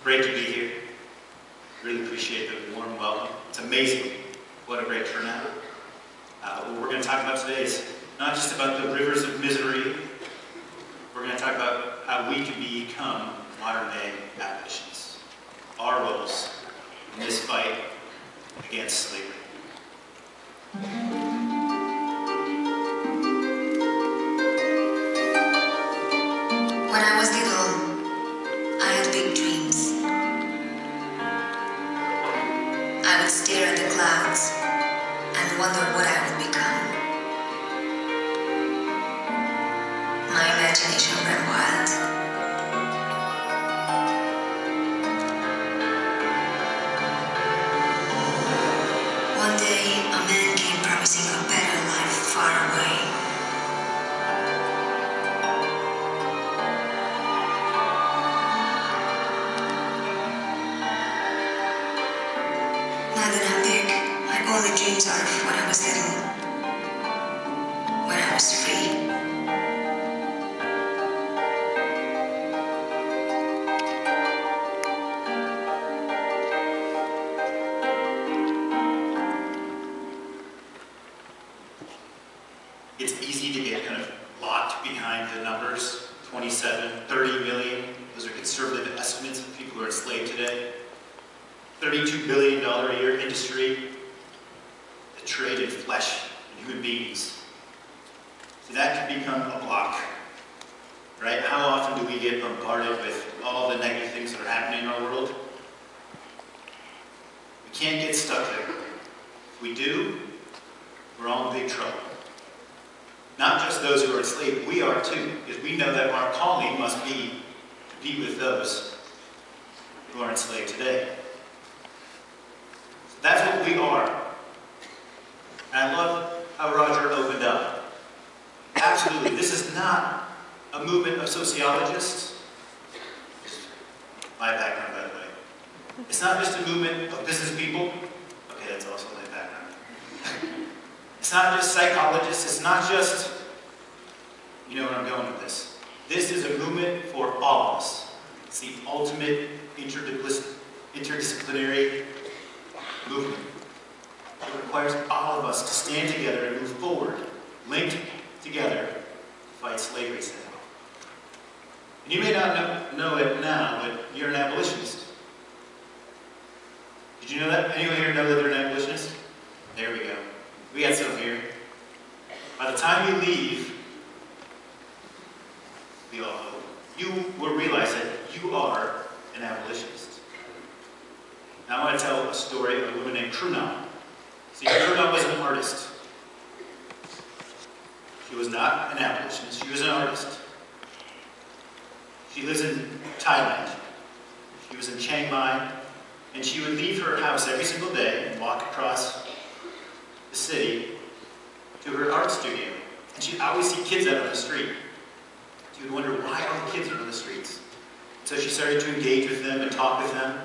Great to be here. Really appreciate the warm welcome. It's amazing what a great turnout. What we're going to talk about today is not just about the rivers of misery. We're going to talk about how we can become modern-day abolitionists. Our roles in this fight against slavery. When I was little, I had big dreams. I would stare at the clouds and wonder what I would become. My imagination ran wild. One day, a man came promising a better life far away. Now that I'm big, my only dreams are of when I was little, when I was free. It's easy to get kind of locked behind the numbers, 27, 30 million. Those are conservative estimates of people who are enslaved today. $32 billion a year industry that trade in flesh and human beings. So that can become a block, right? How often do we get bombarded with all the negative things that are happening in our world? We can't get stuck there. If we do, we're all in big trouble. Not just those who are enslaved, we are too, because we know that our calling must be to be with those who are enslaved today. So that's what we are. And I love how Roger opened up. Absolutely, this is not a movement of sociologists. My background, by the way. It's not just a movement of business people. Okay, that's also my background. It's not just psychologists, it's not just, you know where I'm going with this. This is a movement for all of us. It's the ultimate interdisciplinary movement. It requires all of us to stand together and move forward, linked together to fight slavery today. And you may not know it now, but you're an abolitionist. Did you know that? Anyone here know that they're an abolitionist? There we go. We got some here. By the time you leave, we all hope, you will realize that you are an abolitionist. Now I want to tell a story of a woman named Trunam. See, Trunam was an artist. She was not an abolitionist, she was an artist. She lives in Thailand. She was in Chiang Mai, and she would leave her house every single day and walk across the city to her art studio. And she'd always see kids out on the street. She would wonder, why are the kids out on the streets? So she started to engage with them and talk with them.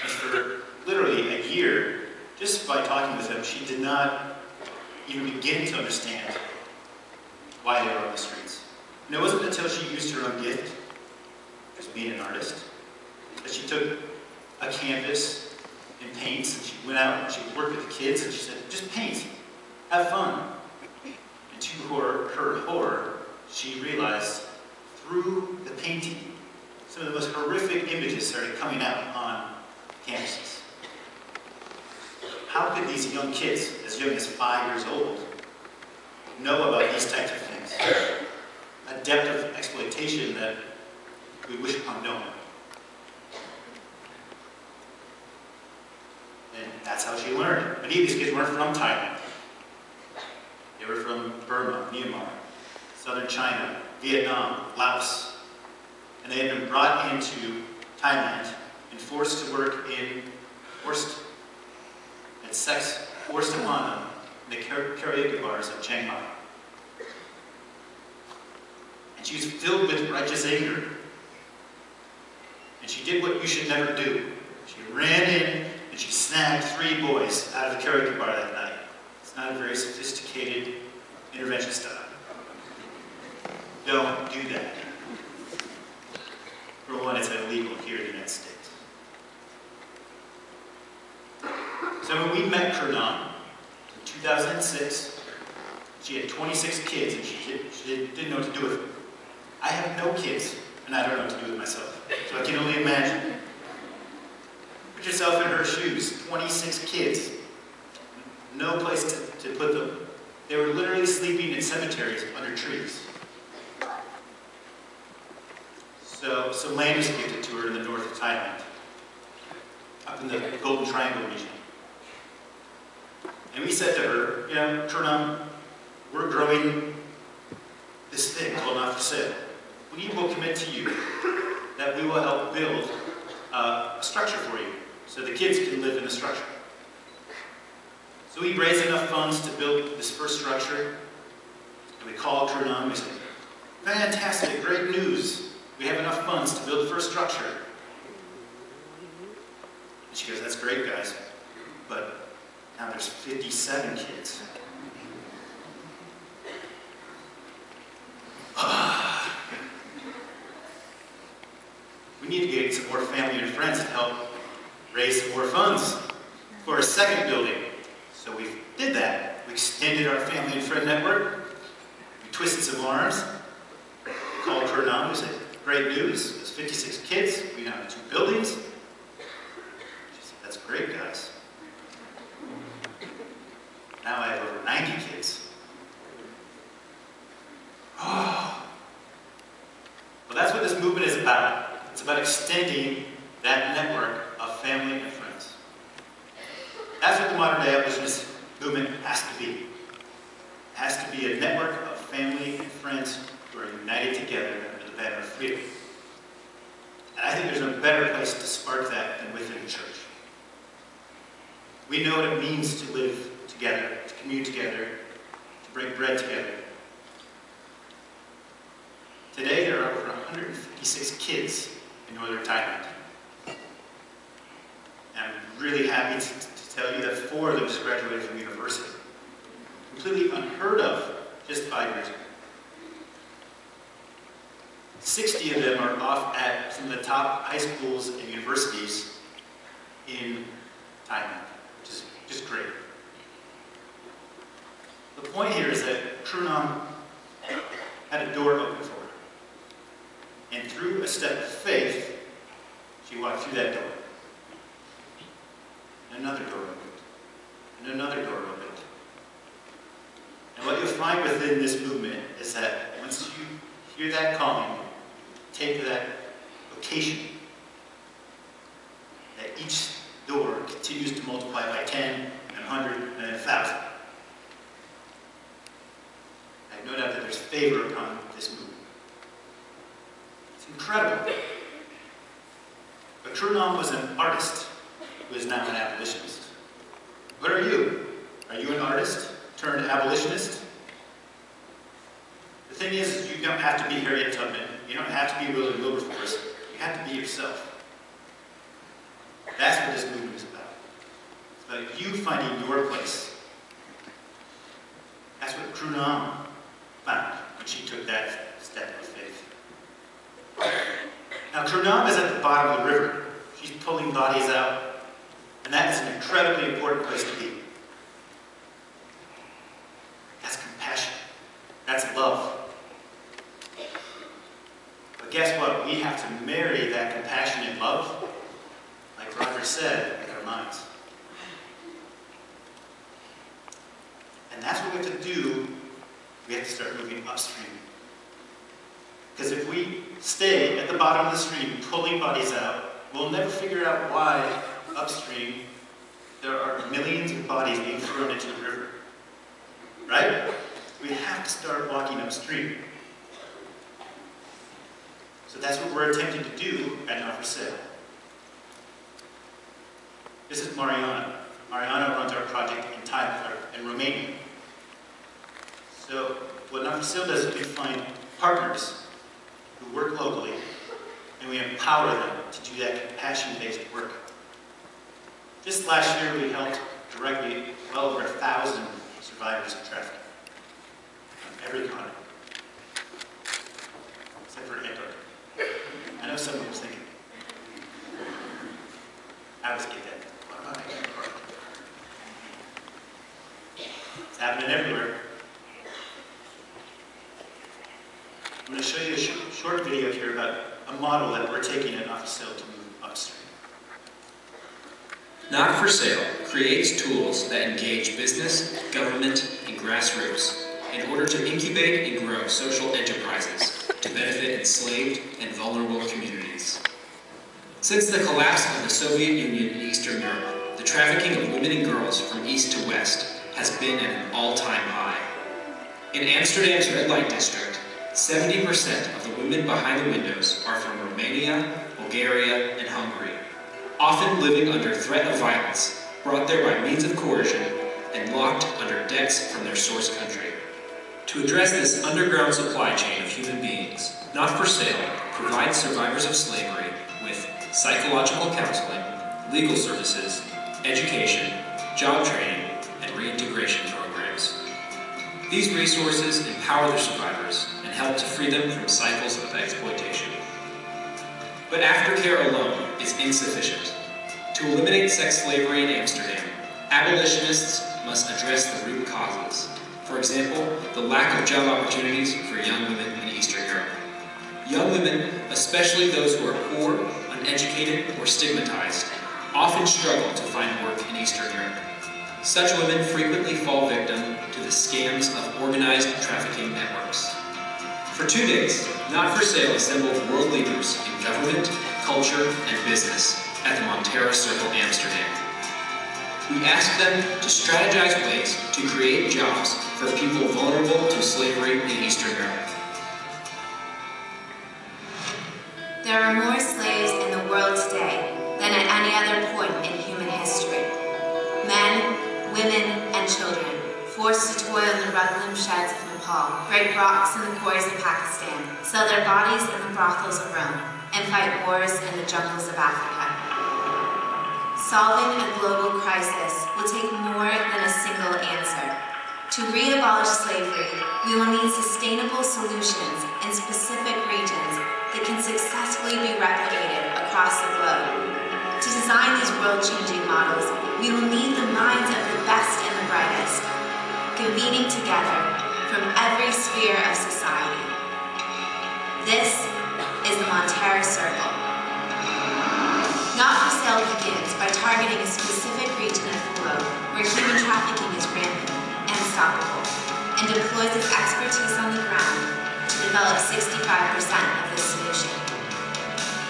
And for literally a year, just by talking with them, she did not even begin to understand why they were on the streets. And it wasn't until she used her own gift, just being an artist, that she took a canvas and paints, and she went out and she worked with the kids, and she said, just paint, have fun. And to her horror, she realized through the painting, some of the most horrific images started coming out on canvases. How could these young kids, as young as 5 years old, know about these types of things? A depth of exploitation that we wish upon knowing. And that's how she learned. Many of these kids weren't from Thailand. They were from Burma, Myanmar, southern China, Vietnam, Laos. And they had been brought into Thailand and forced to work had sex forced upon them in the karaoke bars of Chiang Mai. And she was filled with righteous anger. And she did what you should never do. She ran in and she snagged 3 boys out of the karaoke bar that night. It's not a very sophisticated intervention style. Don't do that. For one, it's illegal here in the United States. So when we met Kernan in 2006, she had 26 kids and she didn't know what to do with them. I have no kids, and I don't know what to do with myself. So I can only imagine. Put yourself in her shoes, 26 kids. No place to put them. They were literally sleeping in cemeteries under trees. So some land was gifted to her in the north of Thailand, up in the Golden Triangle region. And we said to her, you know, Kernan, we're growing this thing called Not For Sale. We will commit to you that we will help build a structure for you so the kids can live in the structure. So we raised enough funds to build this first structure. And we called Kernan and we said, fantastic, great news. We have enough funds to build the first structure. And she goes, that's great, guys. But now there's 57 kids. We need to get some more family and friends to help raise some more funds for a second building. So we did that. We extended our family and friend network. We twisted some arms. We called Kernan. We said, great news. There's 56 kids. We now have 2 buildings. She said, that's great, guys. Now I have over 90 kids. Oh. Well, that's what this movement is about. It's about extending that network of family and friends. That's what the modern day abolitionist movement has to be. It has to be a network of family and friends who are united together under the banner of freedom. And I think there's no better place to spark that than within the church. We know what it means to live together, to commune together, to break bread together. Today there are over 156 kids in northern Thailand. And I'm really happy to tell you that 4 of them just graduated from university. Completely unheard of just 5 years ago. 60 of them are off at some of the top high schools and universities in Thailand, which is just great. The point here is that Kernan had a door open for her. And through a step of faith, she walked through that door. And another door opened. And another door opened. And what you'll find within this movement is that once you hear that calling, take that vocation, that each door continues to multiply by 10, and 100, and 1,000. I have no doubt that there's favor upon this movement. It's incredible. But Kernan was an artist who is now an abolitionist. What are you? Are you an artist turned abolitionist? The thing is, you don't have to be Harriet Tubman. You don't have to be William Wilberforce. You have to be yourself. That's what this movement is about. It's about you finding your place. That's what Kernan found when she took that step of faith. Now, Kernan is at the bottom of the river. She's pulling bodies out. And that is an incredibly important place to be. That's compassion. That's love. But guess what? We have to marry that compassion and love, like Roger said, with our minds. And that's what we have to do. We have to start moving upstream. Because if we stay at the bottom of the stream pulling bodies out, we'll never figure out why upstream there are millions of bodies being thrown into the river. Right? We have to start walking upstream. So that's what we're attempting to do at Not For Sale. This is Mariana. Mariana runs our project in Thailand, in Romania. So what Not For Sale does is we find partners who work locally, and we empower them to do that compassion-based work. Just last year, we helped directly well over 1,000 survivors of trafficking on every continent, except for Antarctica. I know someone was thinking, I was get that. What about Antarctica? It's happening everywhere. I'm going to show you a short video here about a model that we're taking at Not For Sale to move upstream. Not For Sale creates tools that engage business, government, and grassroots in order to incubate and grow social enterprises to benefit enslaved and vulnerable communities. Since the collapse of the Soviet Union in Eastern Europe, the trafficking of women and girls from east to west has been at an all-time high. In Amsterdam's red light district, 70% of the women behind the windows are from Romania, Bulgaria, and Hungary, often living under threat of violence, brought there by means of coercion, and locked under debts from their source country. To address this underground supply chain of human beings, Not For Sale provides survivors of slavery with psychological counseling, legal services, education, job training, and reintegration programs. These resources empower their survivors and help to free them from cycles of exploitation. But aftercare alone is insufficient. To eliminate sex slavery in Amsterdam, abolitionists must address the root causes. For example, the lack of job opportunities for young women in Eastern Europe. Young women, especially those who are poor, uneducated, or stigmatized, often struggle to find work in Eastern Europe. Such women frequently fall victim to the scams of organized trafficking networks. For 2 days, Not For Sale assembled world leaders in government, culture, and business at the Montara Circle, Amsterdam. We asked them to strategize ways to create jobs for people vulnerable to slavery in Eastern Europe. There are more slaves in the world today than at any other point in human history. Men, women, and children, forced to toil in the rug-loom sheds of Nepal, break rocks in the quarries of Pakistan, sell their bodies in the brothels of Rome, and fight wars in the jungles of Africa. Solving a global crisis will take more than a single answer. To re-abolish slavery, we will need sustainable solutions in specific regions that can successfully be replicated across the globe. To design these world-changing models, we will need the minds of the best and the brightest, convening together from every sphere of society. This is the Montara Circle. Not For Sale begins by targeting a specific region of the globe where human trafficking is rampant and unstoppable, and deploys its expertise on the ground to develop 65% of the solution.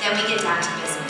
Then we get down to business.